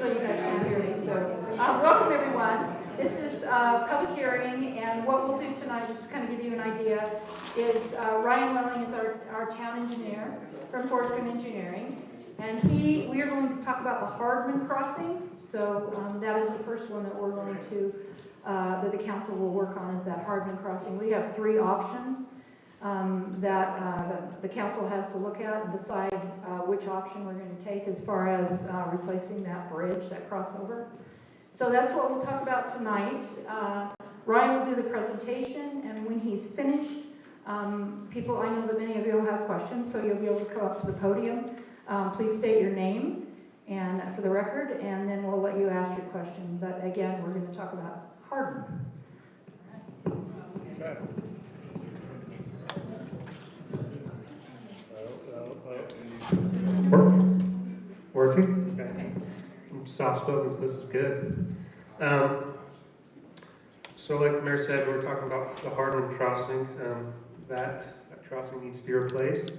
so you guys can hear me. So, welcome everyone. This is a public hearing, and what we'll do tonight, just to kind of give you an idea, is Ryan Welling is our town engineer from Forsgren Engineering, and we are going to talk about the Hardman crossing. So that is the first one that we're going to, that the council will work on, is that Hardman crossing. We have three options that the council has to look at and decide which option we're going to take as far as replacing that bridge, that crossover. So that's what we'll talk about tonight. Ryan will do the presentation, and when he's finished, I know that many of you will have questions, so you'll be able to come up to the podium. Please state your name and for the record, and then we'll let you ask your question. But again, we're going to talk about Hardman. Okay. Working? Okay. I'm soft-spoken, so this is good. So like the mayor said, we're talking about the Hardman crossing. That crossing needs to be replaced.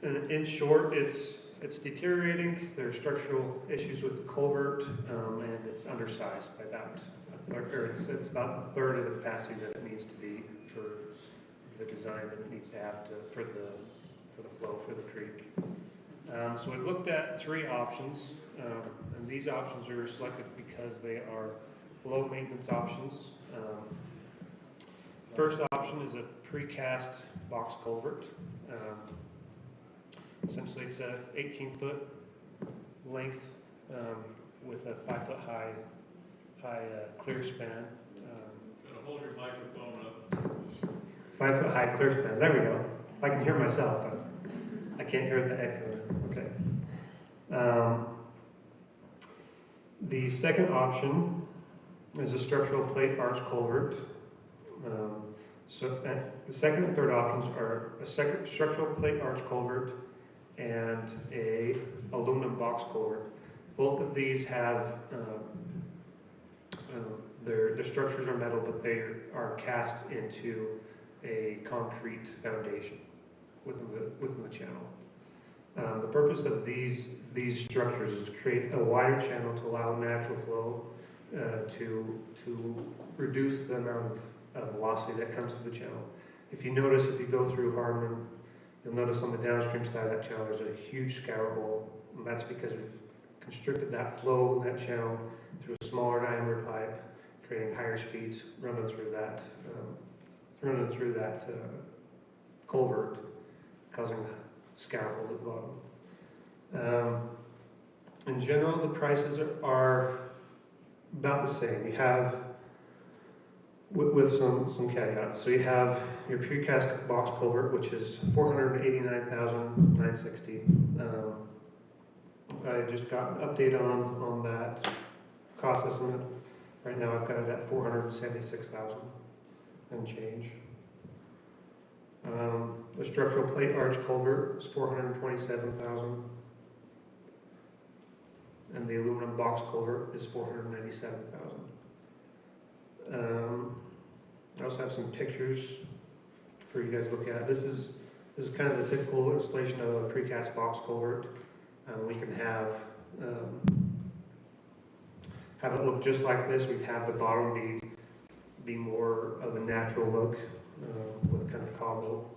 And in short, it's deteriorating. There are structural issues with the culvert, and it's undersized by about a third, or it's about a third of the capacity that it needs to be for the design that it needs to have for the flow for the creek. So we've looked at three options, and these options are selected because they are low maintenance options. First option is a precast box culvert. Essentially, it's a 18-foot length with a 5-foot high clear span. Hold your microphone up. 5-foot high clear span. There we go. I can hear myself, but I can't hear the echo. Okay. The second option is a structural plate arch culvert. The second and third options are a second structural plate arch culvert and a aluminum box culvert. Both of these have their structures are metal, but they are cast into a concrete foundation within the channel. The purpose of these structures is to create a wider channel to allow natural flow to reduce the amount of velocity that comes through the channel. If you go through Hardman, you'll notice on the downstream side of that channel there's a huge scour hole, and that's because we've constricted that flow in that channel through a smaller diameter pipe, creating higher speeds running through that culvert, causing scour hole at the bottom. In general, the prices are about the same. You have, with some caveats. So you have your precast box culvert, which is $489,960. I just got an update on that cost estimate. Right now, I've got it at $476,000 and change. The structural plate arch culvert is $427,000, and the aluminum box culvert is $497,000. I also have some pictures for you guys to look at. This is kind of the typical installation of a precast box culvert. We can have it look just like this. We'd have the bottom be more of a natural look with kind of cobble.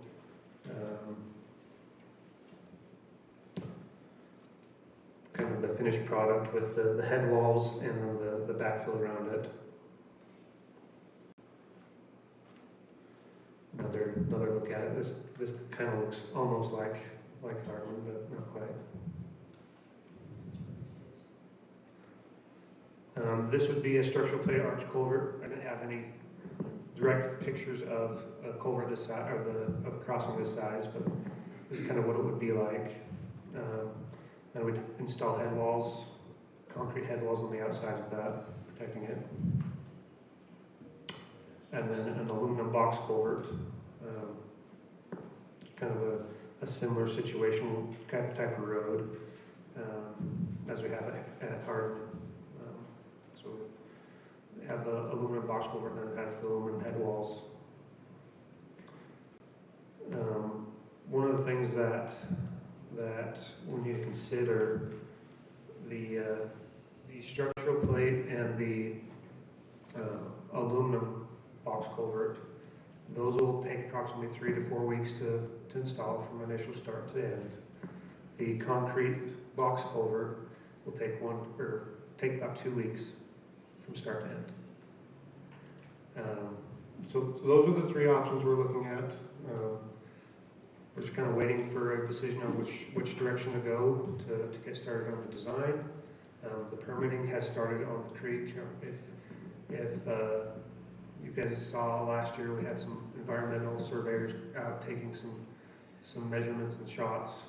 Kind of the finished product with the head walls and then the backfill around it. Another look at it. This kind of looks almost like Hardman, but not quite. This would be a structural plate arch culvert. I didn't have any direct pictures of a culvert this size, or of crossing this size, but this is kind of what it would be like. And we'd install head walls, concrete head walls on the outside of that, protecting it. And then an aluminum box culvert, kind of a similar situation, type of road, as we have at Hardman. So we have the aluminum box culvert, and then it has the aluminum head walls. One of the things that we need to consider the structural plate and the aluminum box culvert, those will take approximately 3 to 4 weeks to install from initial start to end. The concrete box culvert will take about 2 weeks from start to end. So those are the three options we're looking at. We're just kind of waiting for a decision on which direction to go to get started on the design. The permitting has started on the creek. If you guys saw last year, we had some environmental surveyors out taking some measurements and shots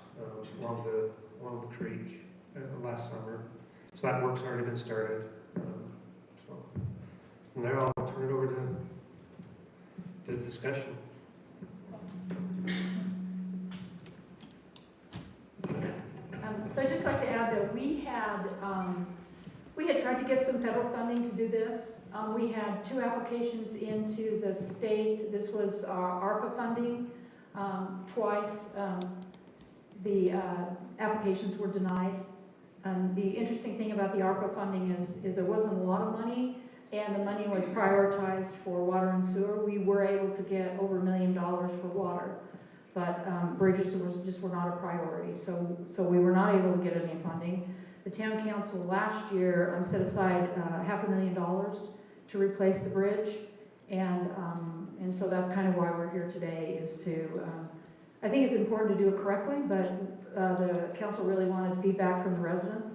along the creek last summer. So that work's already been started. So from there, I'll turn it over to discussion. So I'd just like to add that we had tried to get some federal funding to do this. We had 2 applications into the state. This was ARPA funding. Twice the applications were denied. The interesting thing about the ARPA funding is there wasn't a lot of money, and the money was prioritized for water and sewer. We were able to get over $1 million for water, but bridges were not a priority, so we were not able to get any funding. The town council last year set aside $500,000 to replace the bridge, and so that's kind of why we're here today, is to, I think it's important to do it correctly, but the council really wanted feedback from the residents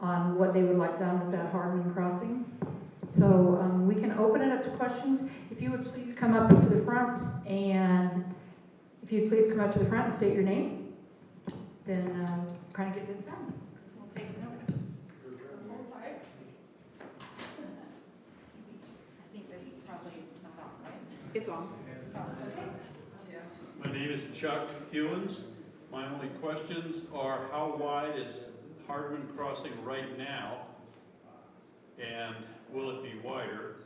on what they would like done with that Hardman crossing. So we can open it up to questions. If you would please come up to the front, and if you'd please come up to the front and state your name, then kind of get this done. We'll take notes. I think this is probably not on, right? It's on. It's on, okay. My name is Chuck Hewins. My only questions are, how wide is Hardman Crossing right now? And will it be wider?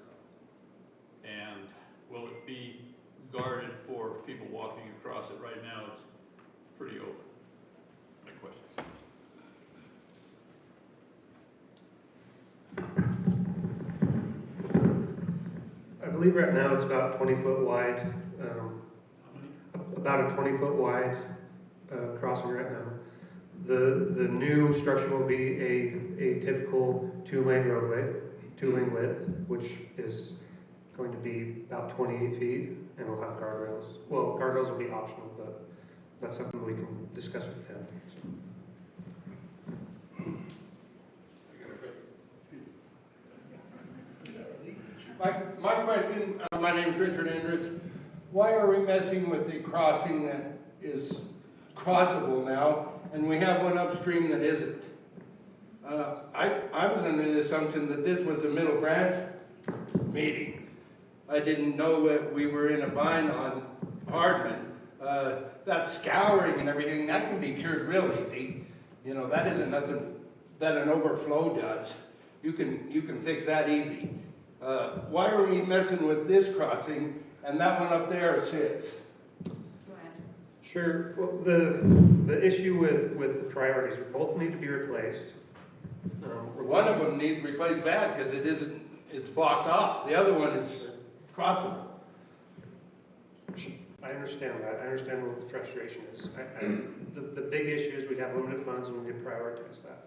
And will it be guarded for people walking across it? Right now, it's pretty open. My questions. I believe right now it's about 20 foot wide, How many? about a 20 foot wide crossing right now. The new structure will be a typical 2-lane roadway, 2-lane width, which is going to be about 28 feet, and we'll have guardrails. Well, guardrails will be optional, but that's something we can discuss with them. My question, my name is Richard Andrus. Why are we messing with a crossing that is crossable now, and we have one upstream that isn't? I was under the assumption that this was a Middle Branch meeting. I didn't know that we were in a bind on Hardman. That scouring and everything, that can be cured real easy. You know, that isn't nothing that an overflow does. You can fix that easy. Why are we messing with this crossing and that one up there sits? Sure. Well, the issue with the priorities, both need to be replaced. One of them needs replaced bad because it's blocked off. The other one is crossable. I understand that. I understand what the frustration is. The big issue is we have limited funds and we need to prioritize that.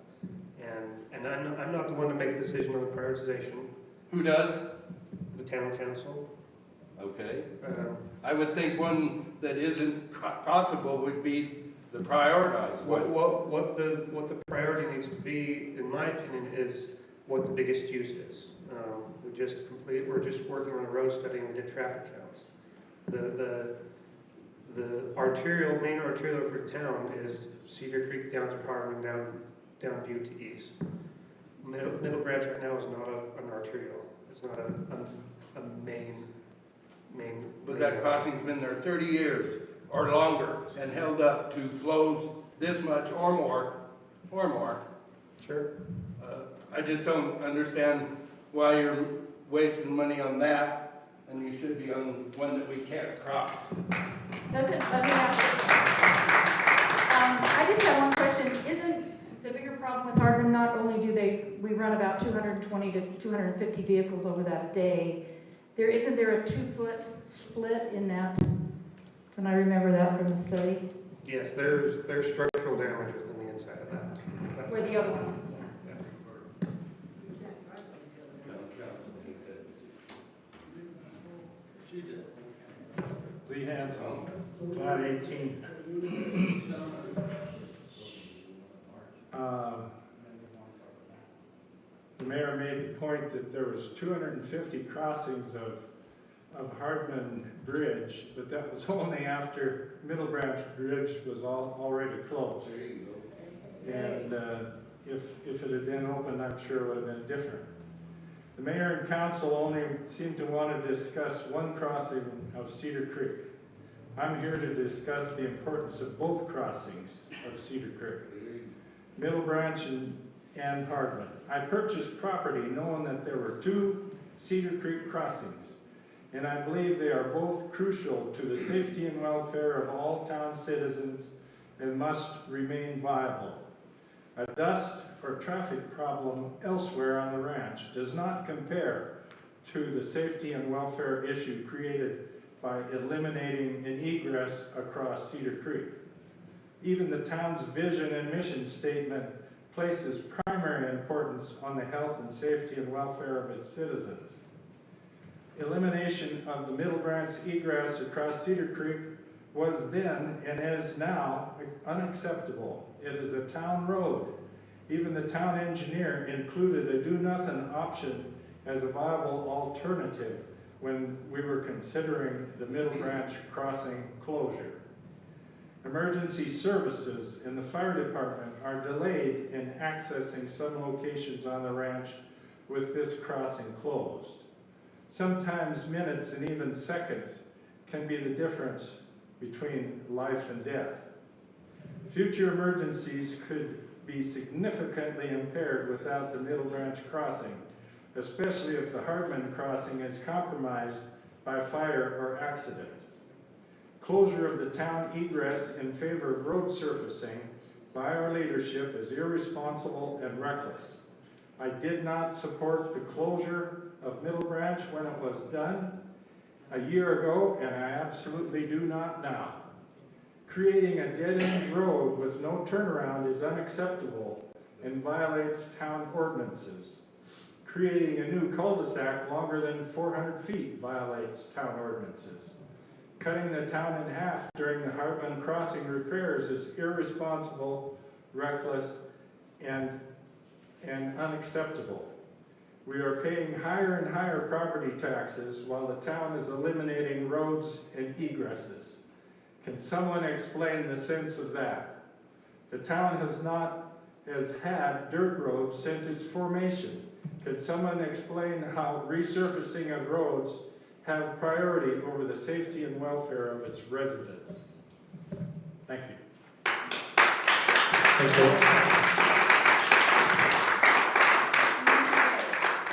And I'm not the one to make the decision on the prioritization. Who does? The town council. Okay. I would think one that isn't crossable would be the prioritized one. What the priority needs to be, in my opinion, is what the biggest use is. We're just working on a road study and we did traffic counts. The main arterial for the town is Cedar Creek down to Hardman, down Butte to east. Middle Branch right now is not an arterial. It's not a main. But that crossing's been there 30 years or longer and held up to flows this much or more. Sure. I just don't understand why you're wasting money on that, and you should be on one that we can't cross. Let me ask, I just have one question. The bigger problem with Hardman, not only do we run about 220 to 250 vehicles over that a day, isn't there a 2-foot split in that? Can I remember that from the study? Yes, there's structural damage within the inside of that. Where the other one? Lee Hanson, Plat 18. The mayor made the point that there was 250 crossings of Hardman Bridge, but that was only after Middle Branch Bridge was already closed. And if it had been open, I'm sure it would have been different. The mayor and council only seem to want to discuss one crossing of Cedar Creek. I'm here to discuss the importance of both crossings of Cedar Creek, Middle Branch and Hardman. I purchased property knowing that there were 2 Cedar Creek crossings, and I believe they are both crucial to the safety and welfare of all town citizens and must remain viable. A dust or traffic problem elsewhere on the ranch does not compare to the safety and welfare issue created by eliminating an egress across Cedar Creek. Even the town's vision and mission statement places primary importance on the health and safety and welfare of its citizens. Elimination of the Middle Branch egress across Cedar Creek was then and is now unacceptable. It is a town road. Even the town engineer included a do-nothing option as a viable alternative when we were considering the Middle Branch crossing closure. Emergency services in the fire department are delayed in accessing some locations on the ranch with this crossing closed. Sometimes minutes and even seconds can be the difference between life and death. Future emergencies could be significantly impaired without the Middle Branch crossing, especially if the Hardman crossing is compromised by fire or accident. Closure of the town egress in favor of road surfacing by our leadership is irresponsible and reckless. I did not support the closure of Middle Branch when it was done a year ago, and I absolutely do not now. Creating a dead-end road with no turnaround is unacceptable and violates town ordinances. Creating a new cul-de-sac longer than 400 feet violates town ordinances. Cutting the town in half during the Hardman crossing repairs is irresponsible, reckless, and unacceptable. We are paying higher and higher property taxes while the town is eliminating roads and egresses. Can someone explain the sense of that? The town has had dirt roads since its formation. Can someone explain how resurfacing of roads have priority over the safety and welfare of its residents? Thank you. Thanks, Bill.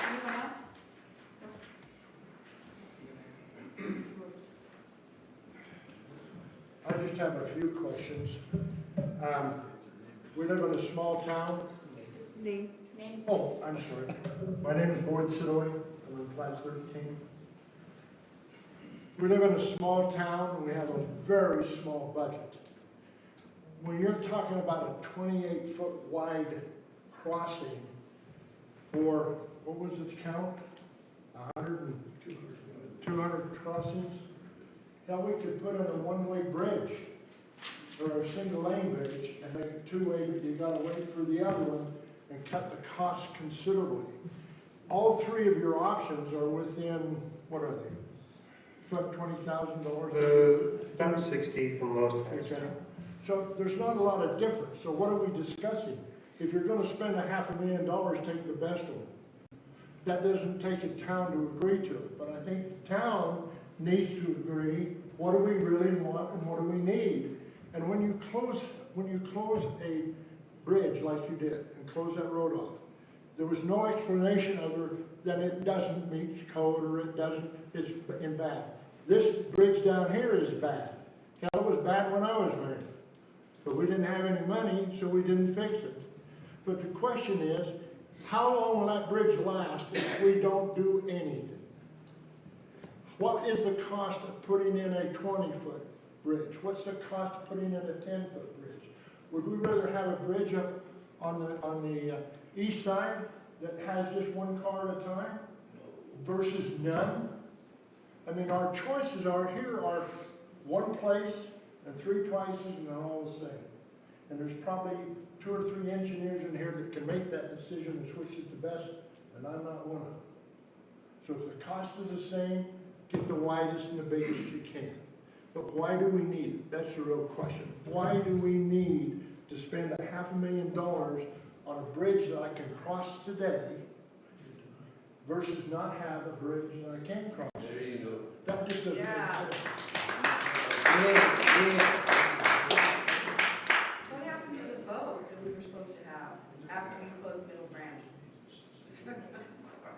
Anyone else? I just have a few questions. We live in a small town. Name? Oh, I'm sorry. My name is Boyd Sidoy. I'm in Plat 13. We live in a small town and we have a very small budget. When you're talking about a 28-foot wide crossing for, what was the count? 200 crossings? Now we could put in a one-way bridge or a single-lane bridge and make it two-way, but you gotta wait for the other one and cut the cost considerably. All 3 of your options are within, what are they? $20,000? About 60 for most. Okay. So there's not a lot of difference. So what are we discussing? If you're gonna spend $500,000, take the best one. That doesn't take a town to agree to it, but I think the town needs to agree, what do we really want and what do we need? And when you close a bridge like you did and close that road off, there was no explanation other than it doesn't meet code or it's in bad. This bridge down here is bad. Hell, it was bad when I was married. But we didn't have any money, so we didn't fix it. But the question is, how long will that bridge last if we don't do anything? What is the cost of putting in a 20-foot bridge? What's the cost of putting in a 10-foot bridge? Would we rather have a bridge up on the east side that has just one car at a time versus none? I mean, our choices here are one place and three prices and they're all the same. And there's probably 2 or 3 engineers in here that can make that decision and which is the best, and I'm not one of them. So if the cost is the same, get the widest and the biggest you can. But why do we need it? That's the real question. Why do we need to spend $500,000 on a bridge that I can cross today versus not have a bridge that I can't cross? There you go. That just doesn't make sense. What happened to the vote that we were supposed to have after we closed Middle Branch? I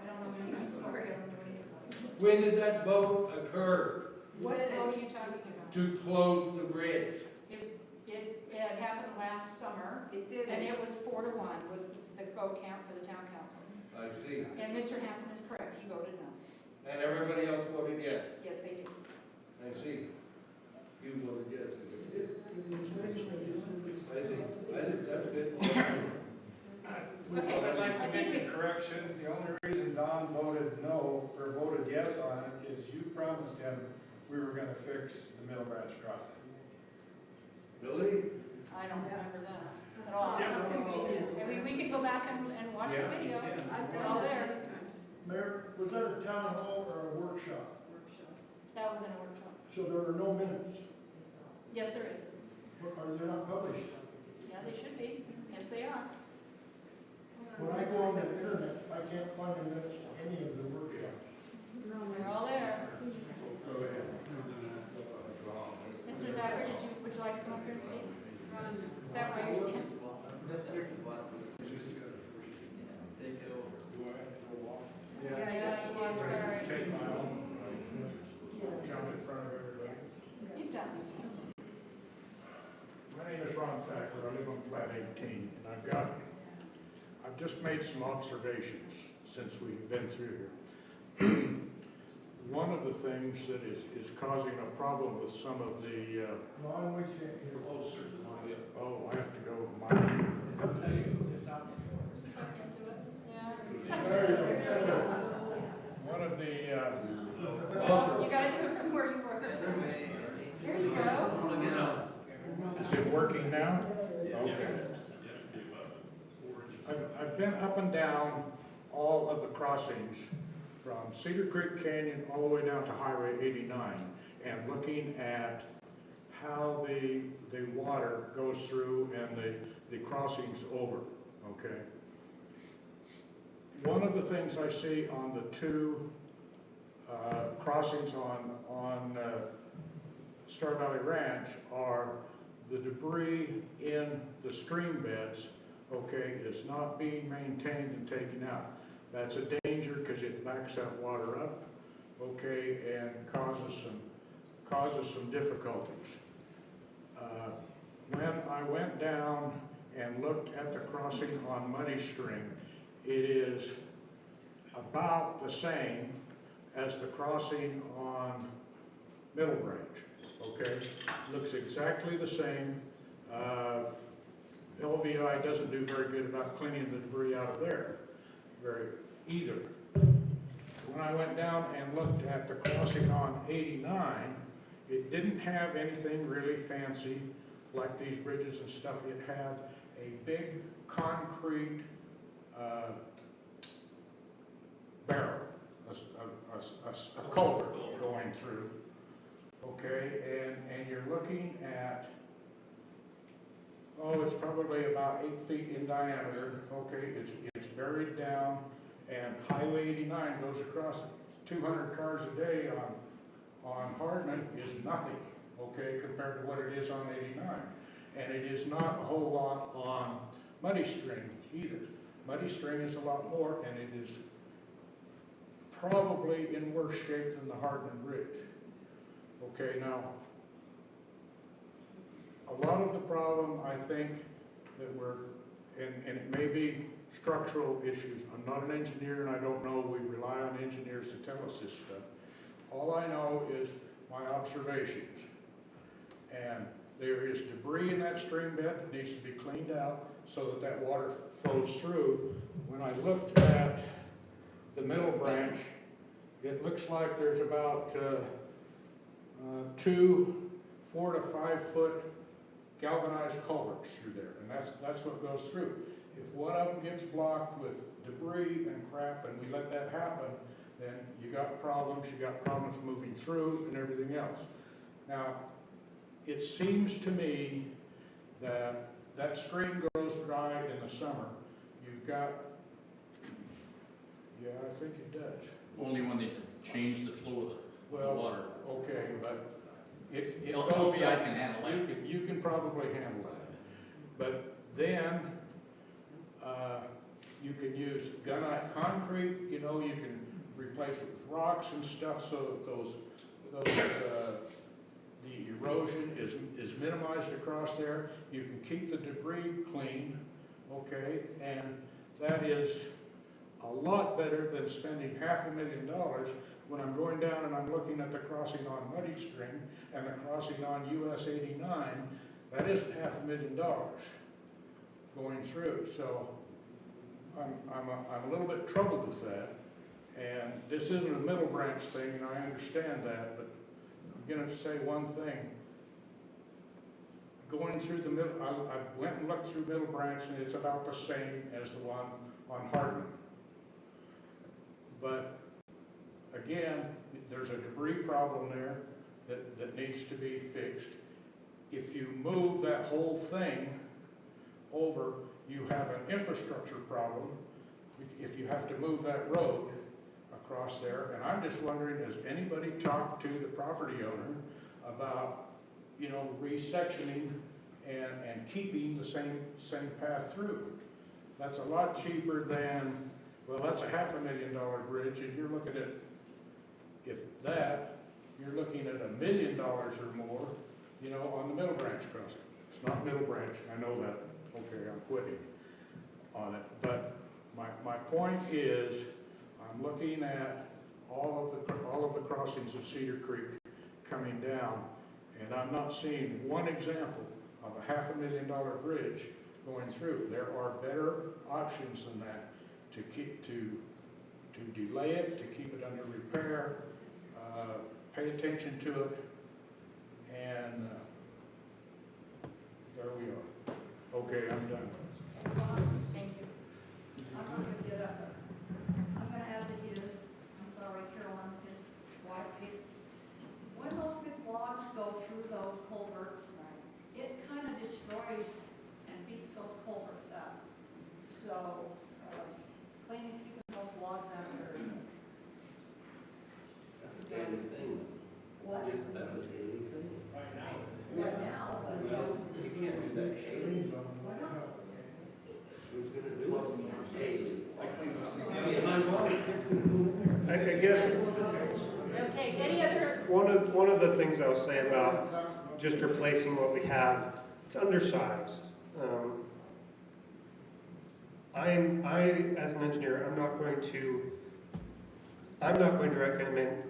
don't know any, I'm sorry, I don't know any about it. When did that vote occur What vote are you talking about? to close the bridge? It happened last summer, It did. and it was 4-1 was the vote count for the town council. I see. And Mr. Hanson is correct, he voted no. And everybody else voted yes. Yes, they did. I see. You voted yes. I think that's good. Okay, I'd like I to think make a correction. The only reason Don voted no, or voted yes on it, is you promised him we were gonna fix the Middle Branch crossing. Really? I don't remember that at all. I mean, we could go back and watch the Yeah, video. you can. It's all there. Mayor, was that a town hall or a workshop? That was in a workshop. So there are no minutes. Yes, there is. Are they not published? Yeah, they should be. Yes, they are. When I go on the internet, I can't find the minutes to any of the workshops. They're all there. Mr. Diver, would you like to come up here and speak? Is that where you're standing? Yeah, you did, sorry. Take my own, jump in front of everybody. You've done this. My name is Ron Thacker, I live on Plat 18, and I've just made some observations since we've been through here. One of the things that is causing a problem with some of the, Ron, we can't hear. oh, I have to go, Mike. There you go. One of the, You gotta do it from where you were. There you go. is it working now? Okay. I've been up and down all of the crossings from Cedar Creek Canyon all the way down to Highway 89 and looking at how the water goes through and the crossings over, okay? One of the things I see on the two crossings on Star Valley Ranch are the debris in the stream beds, okay, is not being maintained and taken out. That's a danger because it backs that water up, okay, and causes some difficulties. When I went down and looked at the crossing on Muddy String, it is about the same as the crossing on Middle Branch, okay? Looks exactly the same. LVI doesn't do very good about cleaning the debris out of there, either. When I went down and looked at the crossing on 89, it didn't have anything really fancy like these bridges and stuff. It had a big concrete barrel, a culvert going through, okay, and you're looking at, oh, it's probably about 8 feet in diameter, okay, it's buried down, and Highway 89 goes across it. 200 cars a day on Hardman is nothing, okay, compared to what it is on 89. And it is not a whole lot on Muddy String either. Muddy String is a lot more, and it is probably in worse shape than the Hardman Bridge. Okay, now, a lot of the problem I think that we're and it may be structural issues. I'm not an engineer and I don't know, we rely on engineers to tell us this stuff. All I know is my observations. And there is debris in that stream bed that needs to be cleaned out so that that water flows through. When I looked at the middle branch, it looks like there's about 2 4 to 5 foot galvanized culverts through there, and that's what goes through. If one of them gets blocked with debris and crap, and we let that happen, then you got problems moving through and everything else. Now, it seems to me that that stream goes dry in the summer. You've got, yeah, I think it does. Only when they change the flow of the Well, water. okay, but it Don't goes be I down. can handle that. You can probably handle that. But then, you can use gunite concrete, you know, you can replace it with rocks and stuff so that the erosion is minimized across there. You can keep the debris clean, okay, and that is a lot better than spending $500,000 when I'm going down and I'm looking at the crossing on Muddy Stream and the crossing on US 89. That isn't $500,000 going through. So I'm a little bit troubled with that. And this isn't a middle branch thing, and I understand that, but I'm going to say one thing. Going through the middle, I went and looked through Middle Branch, and it's about the same as the one on Hardman. But again, there's a debris problem there that needs to be fixed. If you move that whole thing over, you have an infrastructure problem if you have to move that road across there. And I'm just wondering, has anybody talked to the property owner about, you know, resectioning and keeping the same path through? That's a lot cheaper than, well, that's a $500,000 bridge, and you're looking at, if that, you're looking at $1 million or more, you know, on the Middle Branch crossing. It's not Middle Branch, I know that. Okay, I'm quitting on it. But my point is, I'm looking at all of the crossings of Cedar Creek coming down, and I'm not seeing one example of a $500,000 bridge going through. There are better options than that to keep to delay it, to keep it under repair, pay attention to it, and there we are. Okay, I'm done. Thank you. I'm not gonna get up. I'm gonna add to his, I'm sorry, Carolyn, his wife, when those big logs go through those culverts, it kind of destroys and beats those culverts up. So, keeping those logs out there. That's a daily thing. What? That's a daily thing. Right now, but, Well, you can't do that daily. why not? Who's gonna do it daily? I mean, my mom, kid's gonna do it there. I guess Okay, any other, one of the things I was saying about just replacing what we have, it's undersized. As an engineer, I'm not going to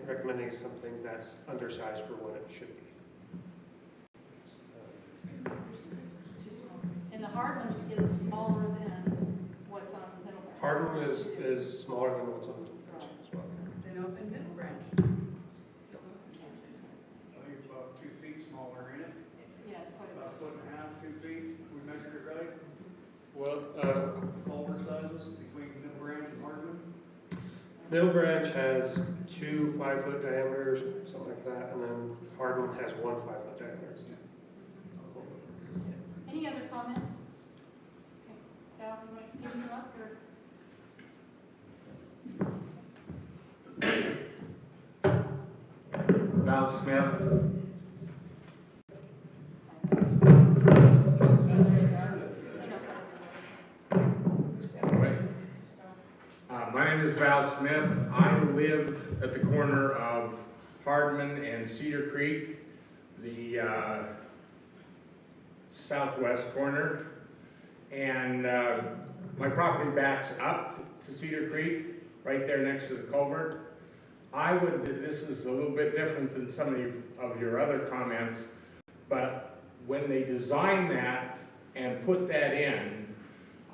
recommend something that's undersized for what it should be. and the Hardman is smaller than what's on the Middle Branch. Hardman is smaller than what's on the branch as well. Then open Middle Branch. I think it's about 2 feet smaller, ain't it? Yeah, it's quite a About bit. 1.5 2 feet, if we measured it right. Well, Culvert sizes between Middle Branch and Hardman. Middle Branch has 2 5-foot diameters, something like that, and then Hardman has 1 5-foot diameter. Any other comments? Okay. Val, you want to continue up, or? Val Smith. My name is Val Smith. I live at the corner of Hardman and Cedar Creek, the southwest corner. and my property backs up to Cedar Creek, right there next to the culvert. This is a little bit different than some of your other comments, but when they design that and put that in,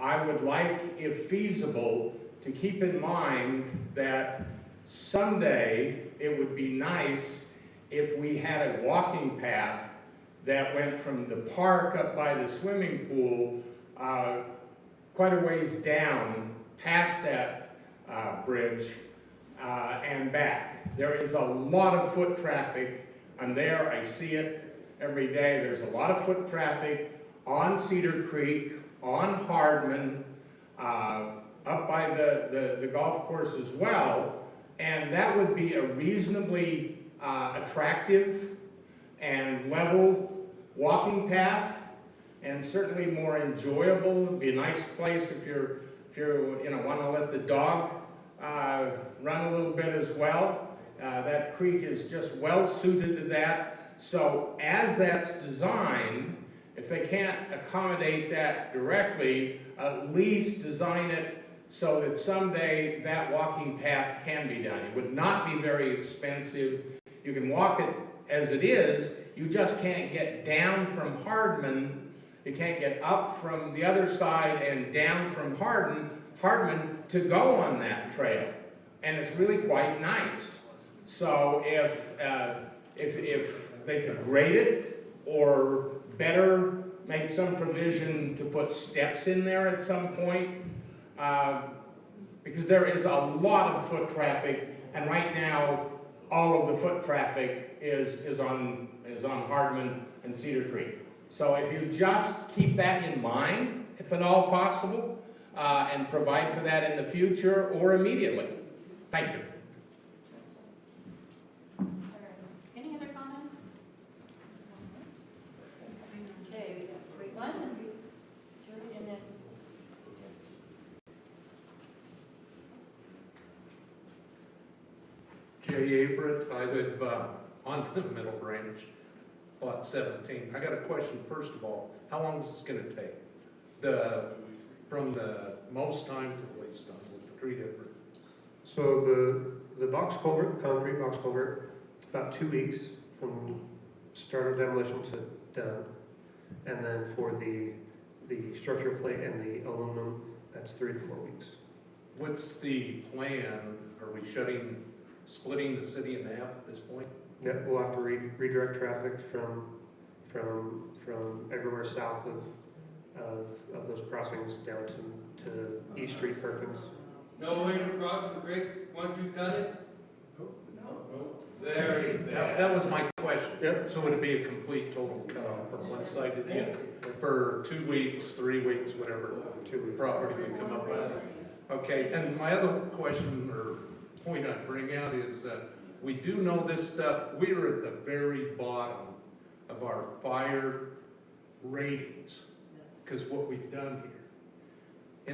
I would like, if feasible, to keep in mind that someday it would be nice if we had a walking path that went from the park up by the swimming pool quite a ways down past that bridge and back. There is a lot of foot traffic. I'm there, I see it every day. There's a lot of foot traffic on Cedar Creek, on Hardman, up by the golf course as well. And that would be a reasonably attractive and level walking path, and certainly more enjoyable. It'd be a nice place if you're want to let the dog run a little bit as well. That creek is just well suited to that. So as that's designed, if they can't accommodate that directly, at least design it so that someday that walking path can be done. It would not be very expensive. You can walk it as it is. You just can't get down from Hardman. You can't get up from the other side and down from Hardman to go on that trail. And it's really quite nice. So if they could grade it, or better make some provision to put steps in there at some point, because there is a lot of foot traffic, and right now all of the foot traffic is on Hardman and Cedar Creek. So if you just keep that in mind, if at all possible, and provide for that in the future or immediately. Thank you. Any other comments? Okay, we got wait one, and then Jay Averett, I live on the Middle Branch, lot 17. I got a question first of all. How long is this going to take? From the most time to the least time with the tree difference? So the box culvert, concrete box culvert, it's about 2 weeks from start of demolition to done. And then for the structural plate and the aluminum, that's 3 to 4 weeks. What's the plan? Are we splitting the city in half at this point? Yeah, we'll have to redirect traffic from everywhere south of those crossings down to East Street Perkins. No way to cross the creek once you cut it? No. Very bad. That was my question. Yep. So would it be a complete total cut off from one side to the other for 2 weeks, 3 weeks, whatever 2 weeks. property we come up with? Okay, and my other question or point I'd bring out is we do know this stuff. We are at the very bottom of our fire ratings because what we've done here.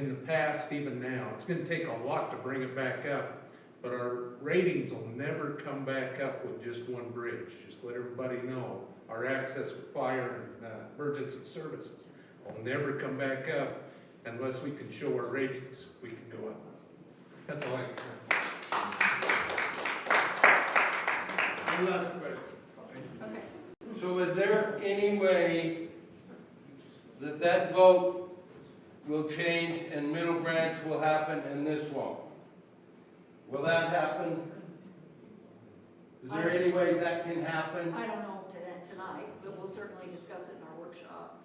In the past, even now, it's going to take a lot to bring it back up, but our ratings will never come back up with just one bridge. Just let everybody know. Our access for fire and emergency services will never come back up unless we can show our ratings. We can go up. That's all I can. One last question. okay. So is there any way that vote will change and Middle Branch will happen and this won't? Will that happen? Is there any way that can happen? I don't know tonight, but we'll certainly discuss it in our workshop.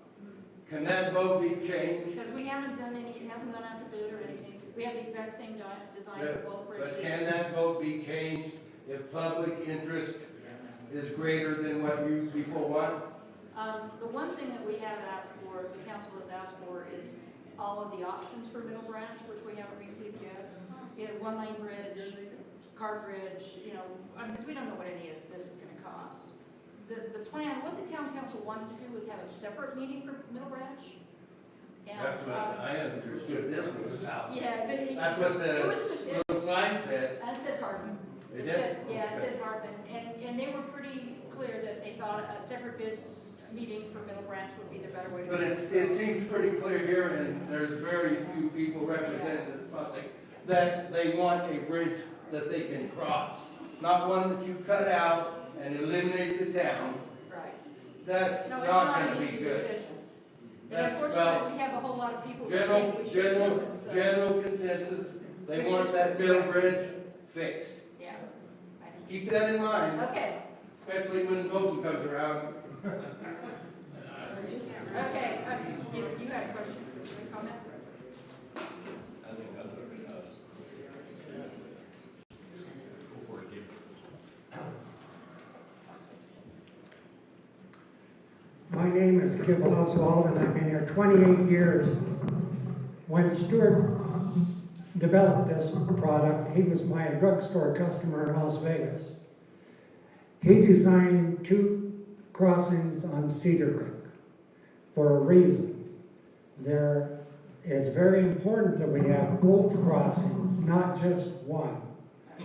Can that vote be changed? Because we haven't done any, it hasn't gone out to bid or anything. We have the exact same design for both bridges. But can that vote be changed if public interest is greater than what you people want? The one thing that we have asked for, the council has asked for, is all of the options for Middle Branch, which we haven't received yet. We have one-lane bridge, car bridge, because we don't know what any of this is going to cost. The plan, what the town council wanted to do was have a separate meeting for Middle Branch. And, That's what I understood this was about. yeah, but That's what the little sign said. It says Hardman. It did? Yeah, it says Hardman, and they were pretty clear that they thought a separate bid meeting for Middle Branch would be the better way to. But it seems pretty clear here, and there's very few people representing this public, that they want a bridge that they can cross. Not one that you cut out and eliminate the town. Right. That's No, it's not not gonna an be easy good. decision. And That's, unfortunately, we have a whole lot of people that think we should do it, so. General consensus, they want that middle bridge fixed. Yeah. Keep that in mind, Okay, especially when voting comes around. okay, you had a question, a comment? My name is Kip Oswald, and I've been here 28 years. When Stuart developed this product, he was my drugstore customer in Las Vegas. He designed 2 crossings on Cedar Creek for a reason. There is very important that we have both crossings, not just one.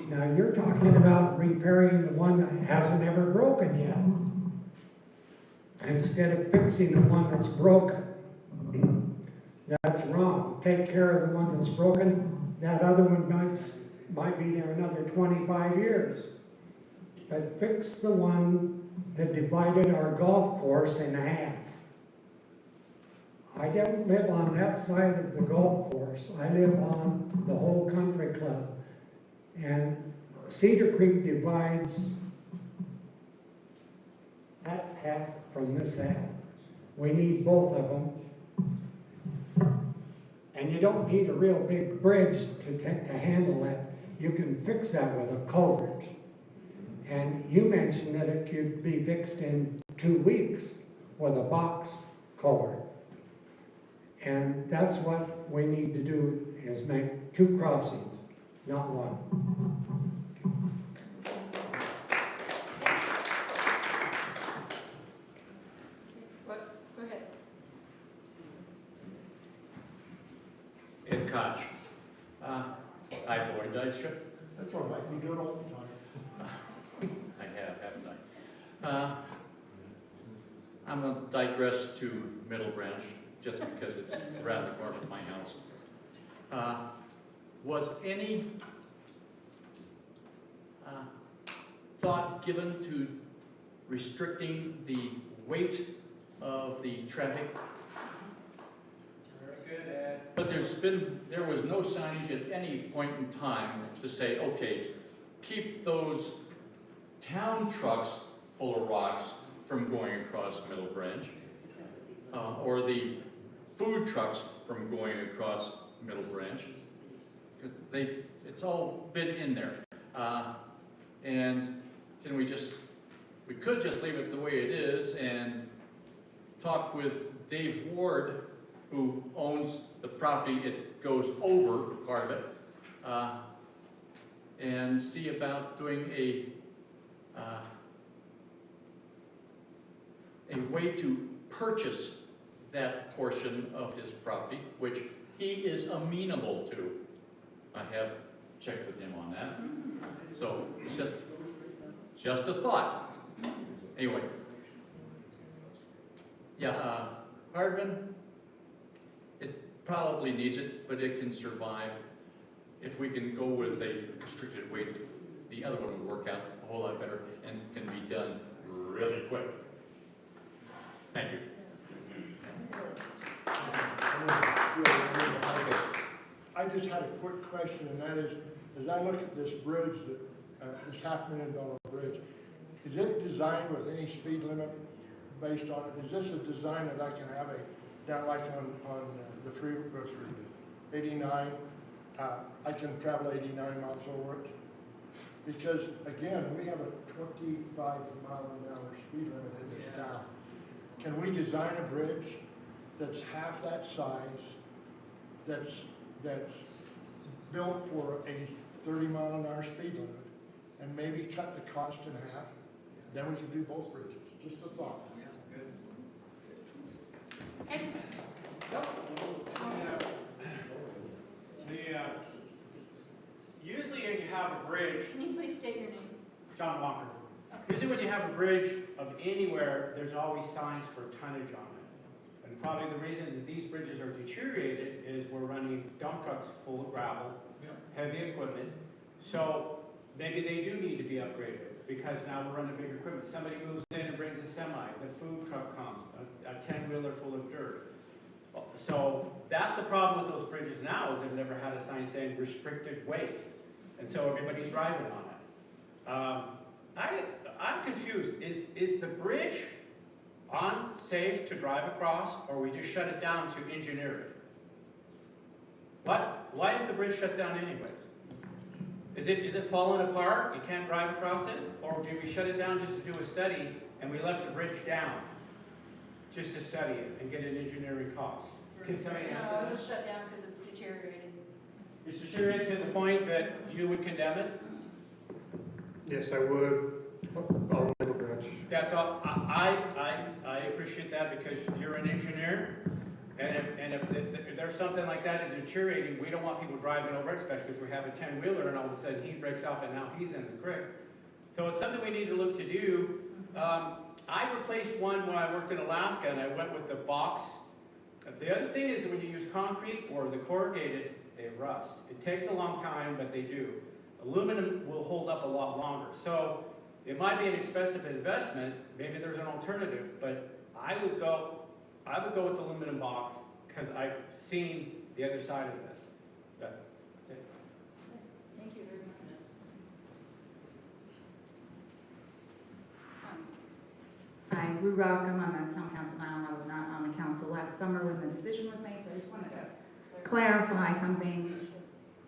Now, you're talking about repairing the one that hasn't ever broken yet, instead of fixing the one that's broken. That's wrong. Take care of the one that's broken. That other one might be there another 25 years. But fix the one that divided our golf course in half. I don't live on that side of the golf course. I live on the whole country club. And Cedar Creek divides that half from this half. We need both of them. And you don't need a real big bridge to handle it. You can fix that with a culvert. And you mentioned that it could be fixed in 2 weeks with a box culvert. And that's what we need to do, is make 2 crossings, not one. What, go ahead. Ed Koch. I Boyd Dykstra. That's all right, you do it all the time. I have, haven't I? I'm gonna digress to Middle Branch, just because it's around the corner from my house. Was any thought given to restricting the weight of the traffic? But there was no signage at any point in time to say, okay, keep those town trucks full of rocks from going across Middle Branch, or the food trucks from going across Middle Branch, because it's all been in there. And we could just leave it the way it is and talk with Dave Ward, who owns the property it goes over, part of it, and see about doing a way to purchase that portion of his property, which he is amenable to. I have checked with him on that. So it's just a thought. Anyway. Yeah, Hardman, it probably needs it, but it can survive. If we can go with a restricted weight, the other one would work out a whole lot better and can be done really quick. Thank you. I just had a quick question, and that is, as I look at this bridge, this $500,000 bridge, is it designed with any speed limit based on it? Is this a design that I can have down like on the freeway, 89, I can travel 89 miles over it? Because again, we have a 25-mile-an-hour speed limit in this town. Can we design a bridge that's half that size, that's built for a 30-mile-an-hour speed limit, and maybe cut the cost in half? Then we can do both bridges. Just a thought. Okay. Usually when you have a bridge, Can you please state your name? John Walker, Okay. Usually when you have a bridge of anywhere, there's always signs for tonnage on it. And probably the reason that these bridges are deteriorated is we're running dump trucks full of gravel, heavy equipment. So maybe they do need to be upgraded because now we're running bigger equipment. Somebody moves in and brings a semi, the food truck comes, a 10-wheeler full of dirt. So that's the problem with those bridges now is they've never had a sign saying restricted weight. And so everybody's driving on it. I'm confused. Is the bridge unsafe to drive across, or we just shut it down to engineer it? Why is the bridge shut down anyways? Is it falling apart? You can't drive across it? Or did we shut it down just to do a study and we left the bridge down just to study it and get an engineering cost? Can somebody answer No, it that? was shut down because it's deteriorated. It's deteriorated to the point that you would condemn it? Yes, I would. On the bridge. That's all. I appreciate that because you're an engineer, and if there's something like that is deteriorating, we don't want people driving over it, especially if we have a 10-wheeler and all of a sudden he breaks off and now he's in the creek. So it's something we need to look to do. I replaced one when I worked in Alaska and I went with the box. The other thing is that when you use concrete or the corrugated, they rust. It takes a long time, but they do. Aluminum will hold up a lot longer. So it might be an expensive investment, maybe there's an alternative, but I would go with the aluminum box because I've seen the other side of this. That's it. Thank you very much. Hi, Rue Rock, I'm on the town council now, I was not on the council last summer when the decision was made, so I just wanted to clarify something.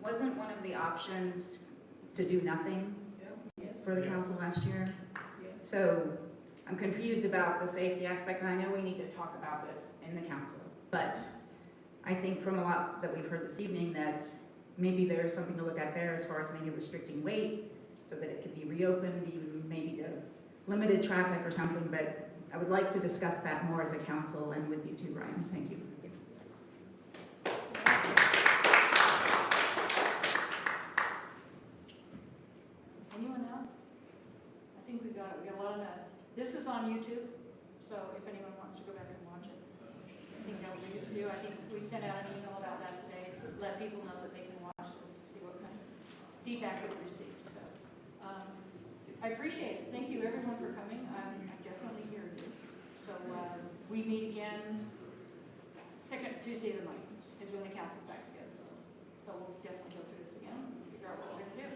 Wasn't one of the options to do nothing for the council last year? So I'm confused about the safety aspect, and I know we need to talk about this in the council, but I think from a lot that we've heard this evening that maybe there's something to look at there as far as maybe restricting weight so that it could be reopened, even maybe to limited traffic or something, but I would like to discuss that more as a council and with you too, Brian. Thank you. Anyone else? I think we got it. We got a lot of notes. This is on YouTube, so if anyone wants to go back and watch it, I think that would be good to do. I think we sent out an email about that today, let people know that they can watch this, see what kind of feedback we've received. So I appreciate it. Thank you everyone for coming. I definitely hear you. So we meet again second Tuesday of the month is when the council's back together. So we'll definitely go through this again and figure out what we're going to do.